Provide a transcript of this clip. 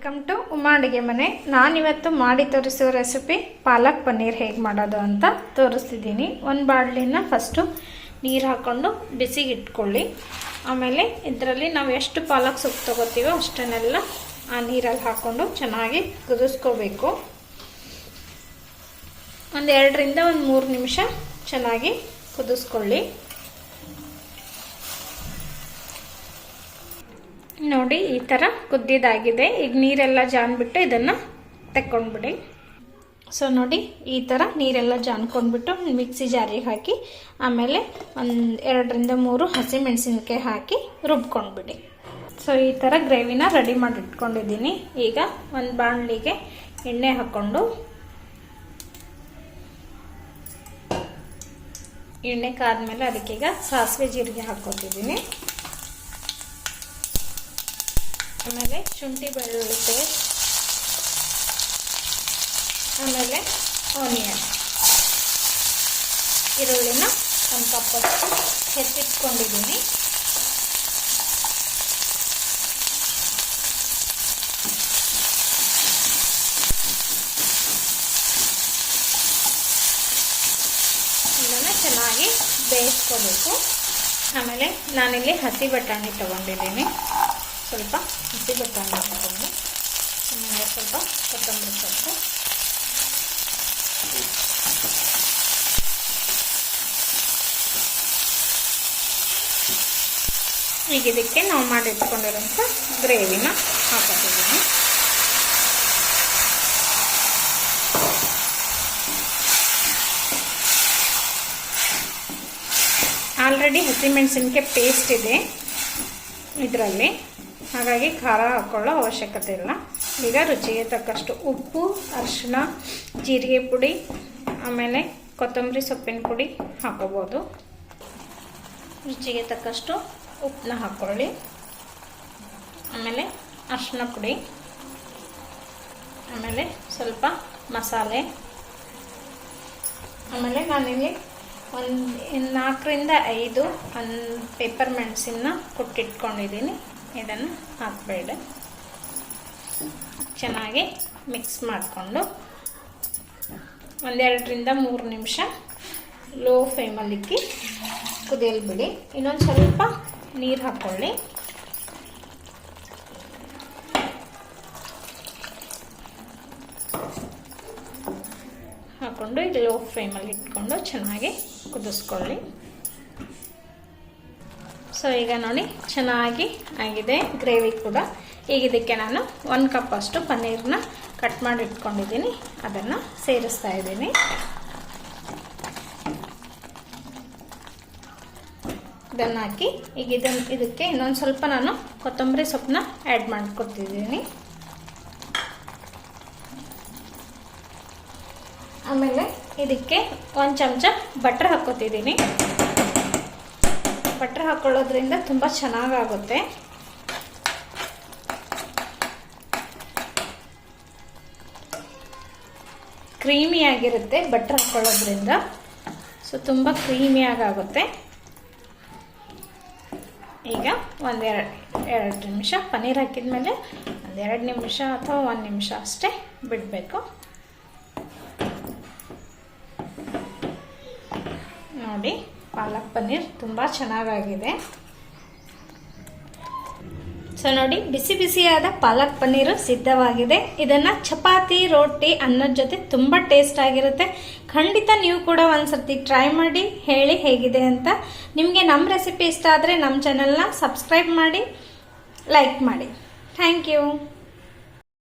Welcome to Uma ಅಡುಗೆ ಮನೆ. ನಾನಿವತ್ತು ಮಾಡಿ ತೋರಿಸೋ ರೆಸಿಪಿ ಪಾಲಕ್ ಪನ್ನೀರ್ ಹೇಗೆ ಮಾಡೋದು ಅಂತ ತೋರಿಸ್ತಿದ್ದೀನಿ. ಒಂದು ಬಾಣಲಿನ ಫಸ್ಟು ನೀರು ಹಾಕ್ಕೊಂಡು ಬಿಸಿಗೆ ಇಟ್ಕೊಳ್ಳಿ. ಆಮೇಲೆ ಇದರಲ್ಲಿ ನಾವು ಎಷ್ಟು ಪಾಲಕ್ ಸೊಪ್ಪು ತೊಗೋತೀವೋ ಅಷ್ಟನ್ನೆಲ್ಲ ಆ ನೀರಲ್ಲಿ ಹಾಕ್ಕೊಂಡು ಚೆನ್ನಾಗಿ ಕುದಿಸ್ಕೋಬೇಕು. ಒಂದು 2 ರಿಂದ 3 ನಿಮಿಷ ಚೆನ್ನಾಗಿ ಕುದಿಸ್ಕೊಳ್ಳಿ. ನೋಡಿ ಈ ಥರ ಕುದ್ದಿದ್ದಾಗಿದೆ. ಈಗ ನೀರೆಲ್ಲ ಜಾನ್ಬಿಟ್ಟು ಇದನ್ನು ತೆಕ್ಕೊಂಡ್ಬಿಡಿ. ಸೊ ನೋಡಿ ಈ ಥರ ನೀರೆಲ್ಲ ಜಾನ್ಕೊಂಡ್ಬಿಟ್ಟು ಮಿಕ್ಸಿ ಜಾರಿಗೆ ಹಾಕಿ ಆಮೇಲೆ ಒಂದು 2 ರಿಂದ 3 ಹಸಿಮೆಣಸಿನ್ಕಾಯಿ ಹಾಕಿ ರುಬ್ಕೊಂಡ್ಬಿಡಿ. ಸೊ ಈ ಥರ ಗ್ರೇವಿನ ರೆಡಿ ಮಾಡಿ ಇಟ್ಕೊಂಡಿದ್ದೀನಿ. ಈಗ ಒಂದು ಬಾಣಲಿಗೆ ಎಣ್ಣೆ ಹಾಕ್ಕೊಂಡು ಎಣ್ಣೆ ಕಾದ್ಮೇಲೆ ಅದಕ್ಕೀಗ ಸಾಸಿವೆ ಜೀರಿಗೆ ಹಾಕ್ಕೊತಿದ್ದೀನಿ. ಆಮೇಲೆ ಶುಂಠಿ ಬೆಳ್ಳುಳ್ಳಿ ಪೇಸ್ಟ್, ಆಮೇಲೆ ಆನಿಯನ್, ಈರುಳ್ಳಿನ 1 ಕಪ್ಪಷ್ಟು ಹೆಚ್ಚಿಟ್ಕೊಂಡಿದ್ದೀನಿ. ಇದನ್ನು ಚೆನ್ನಾಗಿ ಬೇಯಿಸ್ಕೋಬೇಕು. ಆಮೇಲೆ ನಾನಿಲ್ಲಿ ಹಸಿ ಬಟಾಣಿ ತೊಗೊಂಡಿದ್ದೀನಿ. ಸ್ವಲ್ಪ ಹಸಿ ಬಟಾಣಿ ಹಾಕ್ಕೊಂಡು ಆಮೇಲೆ ಸ್ವಲ್ಪ ಕೊತ್ತಂಬರಿ ಸೊಪ್ಪು, ಈಗ ಇದಕ್ಕೆ ನಾವು ಮಾಡಿಟ್ಕೊಂಡಿರೋಂಥ ಗ್ರೇವಿನ ಹಾಕೋತಿದ್ದೀನಿ. ಆಲ್ರೆಡಿ ಹಸಿಮೆಣಸಿನ್ಕಾಯಿ ಪೇಸ್ಟ್ ಇದೆ ಇದರಲ್ಲಿ, ಹಾಗಾಗಿ ಖಾರ ಹಾಕ್ಕೊಳ್ಳೋ ಅವಶ್ಯಕತೆ ಇಲ್ಲ. ಈಗ ರುಚಿಗೆ ತಕ್ಕಷ್ಟು ಉಪ್ಪು, ಅರಿಶಿಣ, ಜೀರಿಗೆ ಪುಡಿ, ಆಮೇಲೆ ಕೊತ್ತಂಬರಿ ಸೊಪ್ಪಿನ ಪುಡಿ ಹಾಕೋಬೋದು. ರುಚಿಗೆ ತಕ್ಕಷ್ಟು ಉಪ್ಪನ್ನ ಹಾಕ್ಕೊಳ್ಳಿ. ಆಮೇಲೆ ಅರಿಶಿಣ ಪುಡಿ, ಆಮೇಲೆ ಸ್ವಲ್ಪ ಮಸಾಲೆ, ಆಮೇಲೆ ನಾನಿಲ್ಲಿ ಒಂದು 4 ರಿಂದ 5 ಪೇಪರ್ ಮೆಣಸನ್ನ ಕೊಟ್ಟಿಟ್ಕೊಂಡಿದ್ದೀನಿ. ಇದನ್ನು ಹಾಕಬೇಡ, ಚೆನ್ನಾಗಿ ಮಿಕ್ಸ್ ಮಾಡಿಕೊಂಡು ಒಂದು 2 ರಿಂದ 3 ನಿಮಿಷ ಲೋ ಫ್ಲೇಮಲ್ಲಿ ಇಕ್ಕಿ ಕುದಿಯಲು ಬಿಡಿ. ಇನ್ನೊಂದು ಸ್ವಲ್ಪ ನೀರು ಹಾಕ್ಕೊಳ್ಳಿ. ಹಾಕ್ಕೊಂಡು ಇದು ಲೋ ಫ್ಲೇಮಲ್ಲಿ ಇಟ್ಕೊಂಡು ಚೆನ್ನಾಗಿ ಕುದಿಸ್ಕೊಳ್ಳಿ. ಸೊ ಈಗ ನೋಡಿ ಚೆನ್ನಾಗಿ ಆಗಿದೆ ಗ್ರೇವಿ ಕೂಡ. ಈಗ ಇದಕ್ಕೆ ನಾನು 1 ಕಪ್ ಅಷ್ಟು ಪನ್ನೀರನ್ನ ಕಟ್ ಮಾಡಿ ಇಟ್ಕೊಂಡಿದ್ದೀನಿ, ಅದನ್ನು ಸೇರಿಸ್ತಾ ಇದ್ದೀನಿ. ಇದನ್ನು ಹಾಕಿ ಈಗ ಇದಕ್ಕೆ ಇನ್ನೊಂದು ಸ್ವಲ್ಪ ನಾನು ಕೊತ್ತಂಬರಿ ಸೊಪ್ಪನ್ನ ಆ್ಯಡ್ ಮಾಡಿಕೊಡ್ತಿದ್ದೀನಿ. ಆಮೇಲೆ ಇದಕ್ಕೆ 1 ಚಮಚ ಬಟರ್ ಹಾಕ್ಕೊತಿದ್ದೀನಿ. ಬಟರ್ ಹಾಕೊಳ್ಳೋದ್ರಿಂದ ತುಂಬ ಚೆನ್ನಾಗಾಗುತ್ತೆ. ಕ್ರೀಮಿಯಾಗಿರುತ್ತೆ ಬಟರ್ ಹಾಕೊಳ್ಳೋದ್ರಿಂದ. ಸೊ ತುಂಬ ಕ್ರೀಮಿಯಾಗುತ್ತೆ. ಈಗ 1-2 ನಿಮಿಷ ಪನ್ನೀರ್ ಹಾಕಿದ್ಮೇಲೆ 1-2 ನಿಮಿಷ ಅಥವಾ 1 ನಿಮಿಷ ಅಷ್ಟೇ ಬಿಡಬೇಕು. ನೋಡಿ ಪಾಲಕ್ ಪನ್ನೀರ್ ತುಂಬ ಚೆನ್ನಾಗಾಗಿದೆ. ಸೊ ನೋಡಿ ಬಿಸಿ ಬಿಸಿಯಾದ ಪಾಲಕ್ ಪನ್ನೀರು ಸಿದ್ಧವಾಗಿದೆ. ಇದನ್ನು ಚಪಾತಿ, ರೋಟಿ, ಅನ್ನದ ಜೊತೆ ತುಂಬ ಟೇಸ್ಟ್ ಆಗಿರುತ್ತೆ. ಖಂಡಿತ ನೀವು ಕೂಡ ಒಂದ್ಸರ್ತಿ ಟ್ರೈ ಮಾಡಿ ಹೇಳಿ ಹೇಗಿದೆ ಅಂತ. ನಿಮಗೆ ನಮ್ಮ ರೆಸಿಪಿ ಇಷ್ಟ ಆದರೆ ನಮ್ಮ ಚಾನೆಲ್ನ ಸಬ್ಸ್ಕ್ರೈಬ್ ಮಾಡಿ, ಲೈಕ್ ಮಾಡಿ. Thank you.